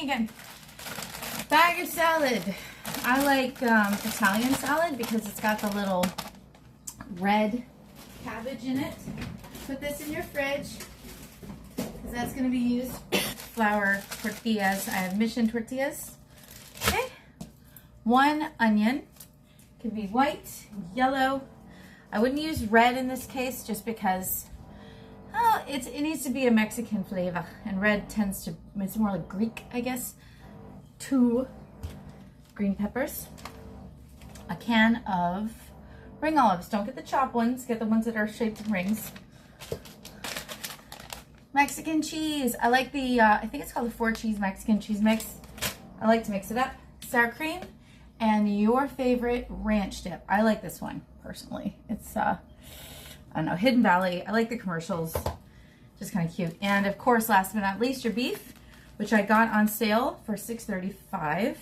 again. Bag of salad. I like Italian salad because it's got the little red cabbage in it. Put this in your fridge because that's going to be used. Flour tortillas. I have Mission tortillas. Okay. 1 onion. Could be white, yellow. I wouldn't use red in this case just because it needs to be a Mexican flavor, and red tends to, it's more like Greek, I guess. 2 green peppers. A can of ring olives. Don't get the chopped ones, get the ones that are shaped in rings. Mexican cheese. I like the, I think it's called the 4 cheese Mexican cheese mix. I like to mix it up. Sour cream and your favorite ranch dip. I like this one personally. It's, I don't know, Hidden Valley. I like the commercials. Just kind of cute. And of course, last but not least, your beef, which I got on sale for $6.35.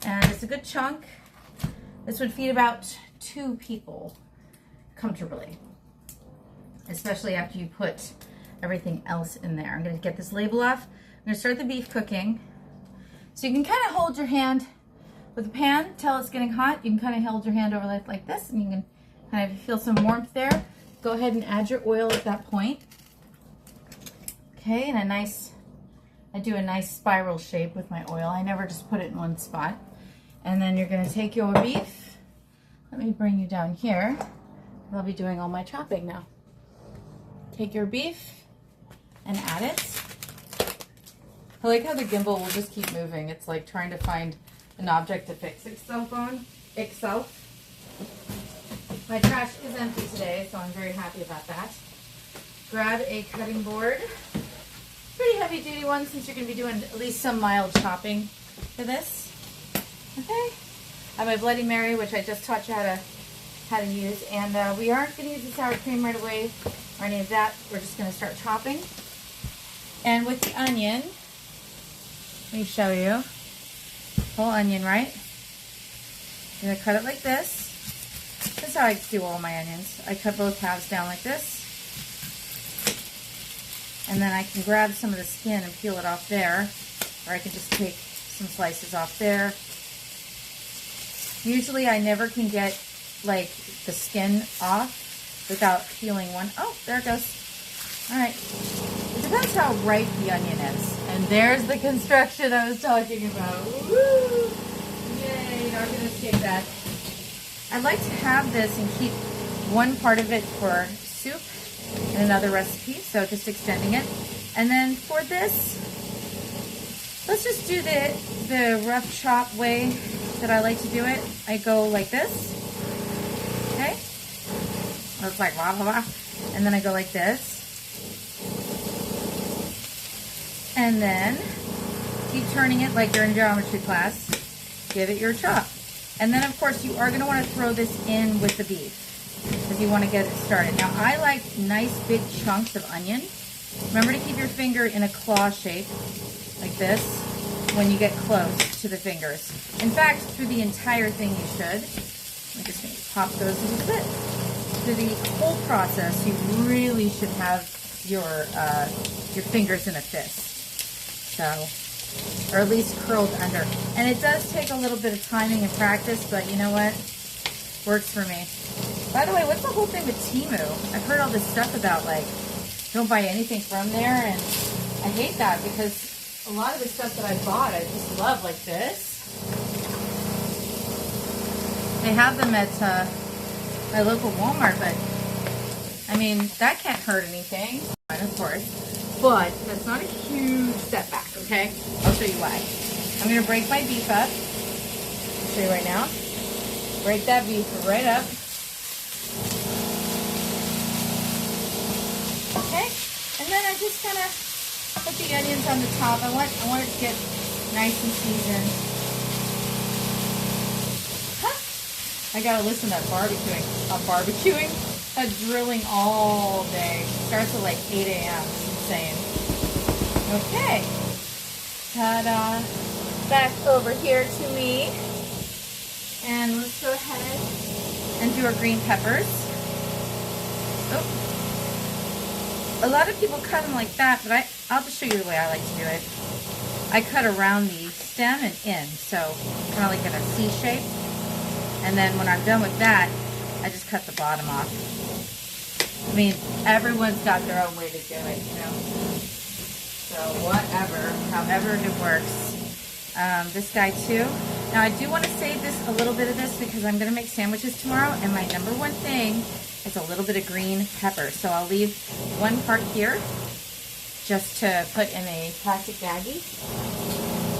And it's a good chunk. This would feed about 2 people comfortably, especially after you put everything else in there. I'm going to get this label off. I'm going to start the beef cooking. So you can kind of hold your hand with the pan till it's getting hot. You can kind of hold your hand over like this, and you can kind of feel some warmth there. Go ahead and add your oil at that point. Okay, and I do a nice spiral shape with my oil. I never just put it in one spot. And then you're going to take your beef. Let me bring you down here. I'll be doing all my chopping now. Take your beef and add it. I like how the gimbal will just keep moving. It's like trying to find an object to fix itself on. My trash is empty today, so I'm very happy about that. Grab a cutting board. Pretty heavy duty one since you're going to be doing at least some mild chopping for this. Okay. I have my Bloody Mary, which I just taught you how to use. And we aren't going to use the sour cream right away or any of that. We're just going to start chopping. And with the onion, let me show you. Whole onion, right? I'm going to cut it like this. This is how I do all my onions. I cut both halves down like this. And then I can grab some of the skin and peel it off there. Or I can just take some slices off there. Usually I never can get like the skin off without peeling one. Oh, there it goes. Alright. It depends how ripe the onion is. And there's the construction I was talking about. Woo! Yay, not going to escape that. I'd like to have this and keep one part of it for soup and another recipe, so just extending it. And then for this, let's just do the rough chop way that I like to do it. I go like this, okay? It's like blah, blah, blah. And then I go like this. And then keep turning it like you're in geometry class. Give it your chop. And then, of course, you are going to want to throw this in with the beef if you want to get it started. Now, I like nice big chunks of onion. Remember to keep your finger in a claw shape like this when you get close to the fingers. In fact, through the entire thing you should. I'm just going to pop those a little bit. Through the whole process, you really should have your fingers in a fist. So, or at least curled under. And it does take a little bit of timing and practice, but you know what? Works for me. By the way, what's the whole thing with Temu? I've heard all this stuff about, like, don't buy anything from there, and I hate that because a lot of the stuff that I bought, I just love, like this. They have them at my local Walmart, but, I mean, that can't hurt anything, of course. But that's not a huge setback, okay? I'll show you why. I'm going to break my beef up. I'll show you right now. Break that beef right up. Okay? And then I just kind of put the onions on the top. I want it to get nice and seasoned. Huh? I got to listen to that barbecuing. That drilling all day. Starts at like 8 a.m. Insane. Okay. Ta-da. Back over here to me. And let's go ahead and do our green peppers. Oh. A lot of people cut them like that, but I'll just show you the way I like to do it. I cut around the stem and in. So kind of like in a C shape. And then when I'm done with that, I just cut the bottom off. I mean, everyone's got their own way to do it, you know. So whatever, however it works. This guy too. Now I do want to save this, a little bit of this, because I'm going to make sandwiches tomorrow, and my number one thing is a little bit of green pepper. So I'll leave one part here just to put in a plastic baggie.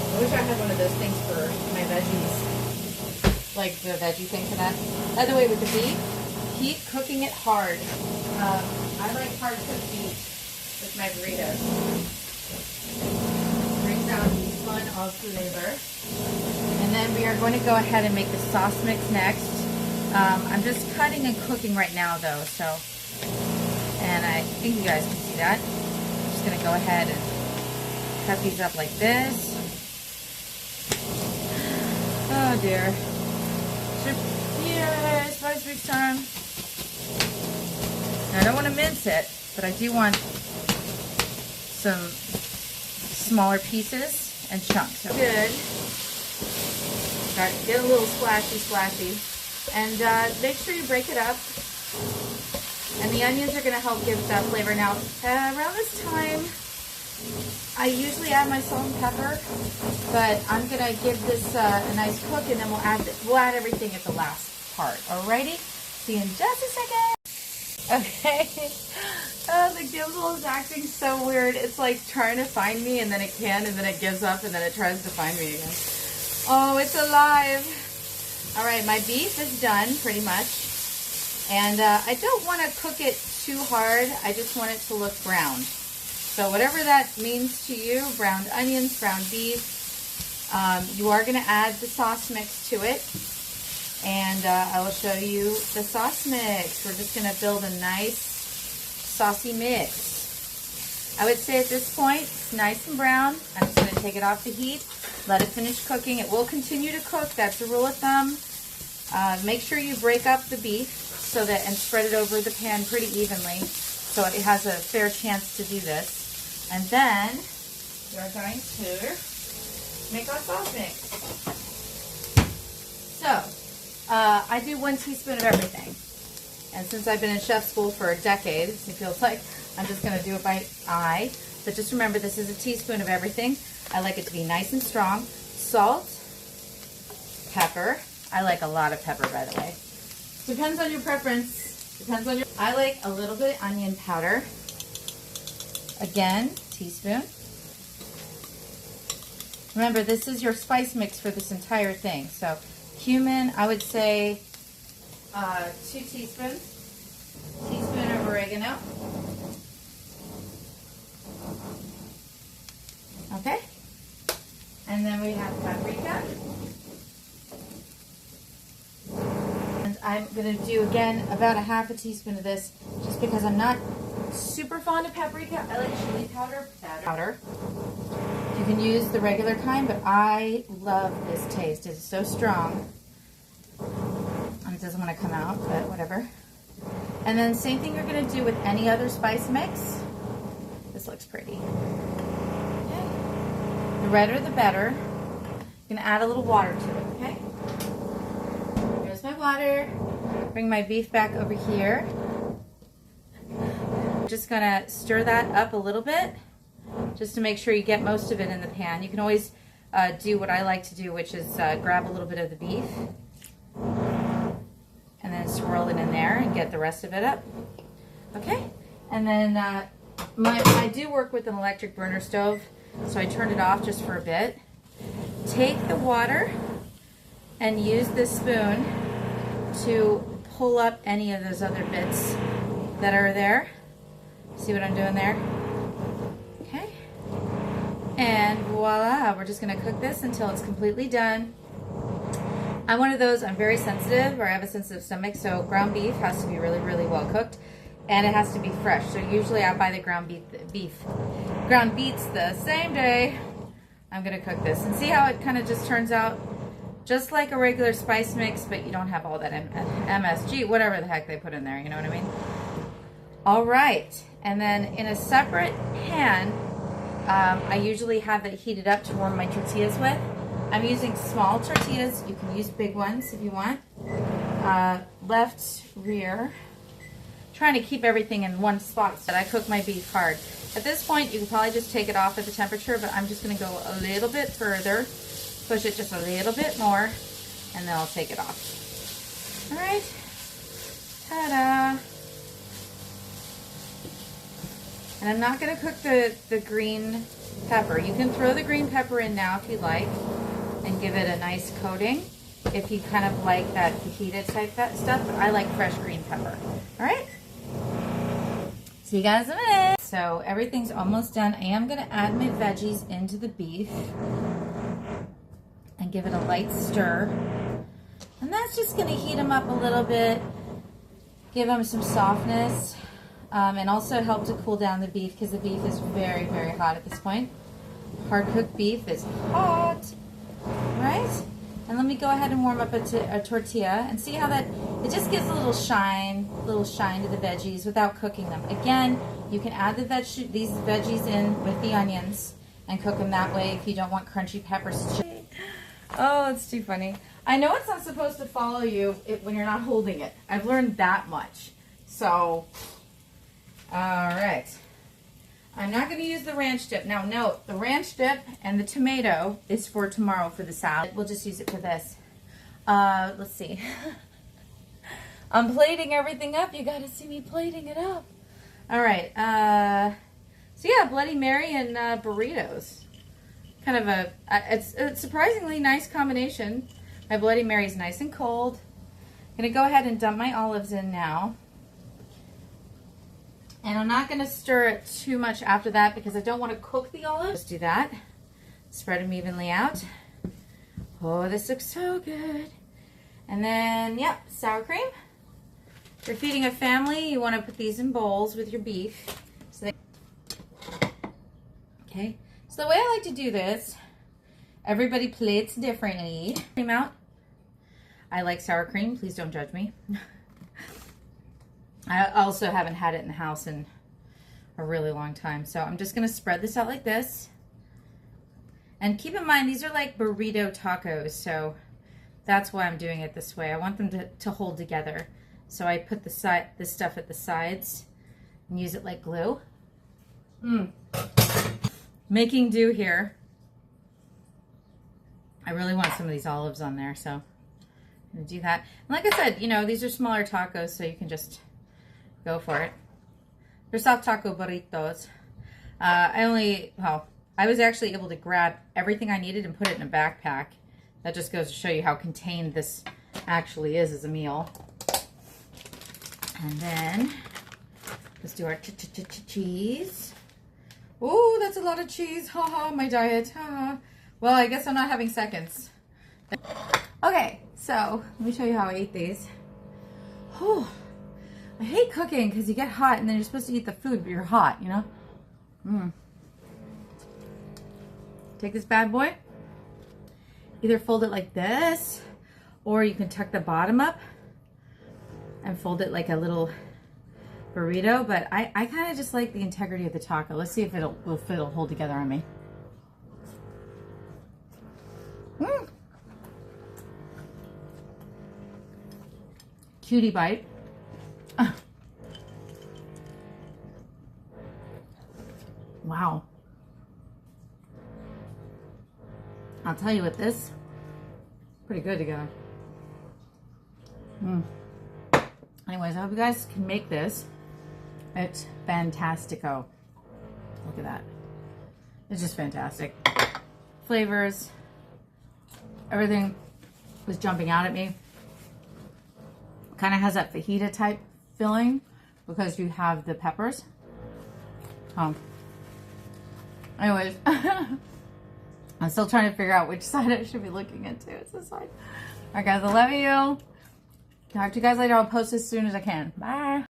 I wish I had one of those things for my veggies, like the veggie thing for that. By the way, with the beef, keep cooking it hard. I like hard cooked beef with my burritos. Brings out the fun of flavor. And then we are going to go ahead and make the sauce mix next. I'm just cutting and cooking right now though, so, and I think you guys can see that. I'm just going to go ahead and cut these up like this. Oh dear. Yeah, spice mix time. Now I don't want to mince it, but I do want some smaller pieces and chunks. So good. Start to get a little splashy. And make sure you break it up. And the onions are going to help give that flavor. Now, around this time, I usually add my salt and pepper, but I'm going to give this a nice cook, and then we'll add everything at the last part. Alrighty? See you in just a second. Okay. Oh, the gimbal is acting so weird. It's like trying to find me, and then it can, and then it gives up, and then it tries to find me again. Oh, it's alive. All right, my beef is done pretty much. And I don't want to cook it too hard. I just want it to look browned. So whatever that means to you, browned onions, browned beef, you are going to add the sauce mix to it. And I will show you the sauce mix. We're just going to build a nice saucy mix. I would say at this point, it's nice and brown. I'm just going to take it off the heat, let it finish cooking. It will continue to cook. That's a rule of thumb. Make sure you break up the beef so that, and spread it over the pan pretty evenly so it has a fair chance to do this. And then we're going to make our sauce mix. So I do 1 teaspoon of everything. And since I've been in chef school for a decade, it feels like I'm just going to do it by eye. But just remember, this is a teaspoon of everything. I like it to be nice and strong. Salt, pepper. I like a lot of pepper, by the way. Depends on your preference. Depends on your... I like a little bit of onion powder. Again, teaspoon. Remember, this is your spice mix for this entire thing. So cumin, I would say 2 teaspoons. Teaspoon of oregano. Okay. And then we have paprika. And I'm going to do, again, about a half a teaspoon of this, just because I'm not super fond of paprika. I like chili powder. You can use the regular kind, but I love this taste. It's so strong. And it doesn't want to come out, but whatever. And then same thing you're going to do with any other spice mix. This looks pretty. Okay. The redder the better. I'm going to add a little water to it, okay? Here's my water. Bring my beef back over here. Just going to stir that up a little bit, just to make sure you get most of it in the pan. You can always do what I like to do, which is grab a little bit of the beef and then swirl it in there and get the rest of it up. Okay, and then I do work with an electric burner stove, so I turned it off just for a bit. Take the water and use this spoon to pull up any of those other bits that are there. See what I'm doing there? Okay. And voila, we're just going to cook this until it's completely done. I'm one of those, I'm very sensitive, or I have a sensitive stomach, so ground beef has to be really, really well cooked, and it has to be fresh. So usually I buy the ground beets the same day I'm going to cook this. And see how it kind of just turns out just like a regular spice mix, but you don't have all that MSG, whatever the heck they put in there, you know what I mean? All right, and then in a separate pan, I usually have it heated up to warm my tortillas with. I'm using small tortillas. You can use big ones if you want. Left, rear. Trying to keep everything in one spot so that I cook my beef hard. At this point, you can probably just take it off at the temperature, but I'm just going to go a little bit further, push it just a little bit more, and then I'll take it off. All right. Ta-da. And I'm not going to cook the green pepper. You can throw the green pepper in now if you like and give it a nice coating if you kind of like that fajita type that stuff, but I like fresh green pepper. All right? See you guys in a minute. So everything's almost done. I am going to add my veggies into the beef and give it a light stir. And that's just going to heat them up a little bit, give them some softness, and also help to cool down the beef because the beef is very, very hot at this point. Hard cooked beef is hot, right? And let me go ahead and warm up a tortilla and see how that, it just gives a little shine to the veggies without cooking them. Again, you can add these veggies in with the onions and cook them that way if you don't want crunchy peppers. Oh, it's too funny. I know it's not supposed to follow you when you're not holding it. I've learned that much. So, all right. I'm not going to use the ranch dip. Now, note, the ranch dip and the tomato is for tomorrow for the salad. We'll just use it for this. Let's see. I'm plating everything up. You got to see me plating it up. All right. So, yeah, Bloody Mary and burritos. Kind of it's a surprisingly nice combination. My Bloody Mary is nice and cold. I'm going to go ahead and dump my olives in now. And I'm not going to stir it too much after that because I don't want to cook the olives. Just do that. Spread them evenly out. Oh, this looks so good. And then, yep, sour cream. If you're feeding a family, you want to put these in bowls with your beef. Okay. So the way I like to do this, everybody plates differently. Cream out. I like sour cream. Please don't judge me. I also haven't had it in the house in a really long time. So I'm just going to spread this out like this. And keep in mind, these are like burrito tacos. So that's why I'm doing it this way. I want them to hold together. So I put this stuff at the sides and use it like glue. Making do here. I really want some of these olives on there. So I'm going to do that. And like I said, you know, these are smaller tacos. So you can just go for it. They're soft taco burritos. I was actually able to grab everything I needed and put it in a backpack. That just goes to show you how contained this actually is as a meal. And then let's do our cheese. Ooh, that's a lot of cheese. Haha, my diet. Haha. Well, I guess I'm not having seconds. Okay, so let me show you how I eat these. Whew. I hate cooking because you get hot and then you're supposed to eat the food, but you're hot, you know? Take this bad boy. Either fold it like this, or you can tuck the bottom up and fold it like a little burrito, but I kind of just like the integrity of the taco. Let's see if it'll hold together on me. Cutie bite. Wow. I'll tell you what, this pretty good together. Anyways, I hope you guys can make this. It's fantastico. Look at that. It's just fantastic. Flavors, everything was jumping out at me. Kind of has that fajita type filling because you have the peppers. Anyways, I'm still trying to figure out which side I should be looking into. It's this side. Alright guys, I love you. Talk to you guys later. I'll post as soon as I can. Bye.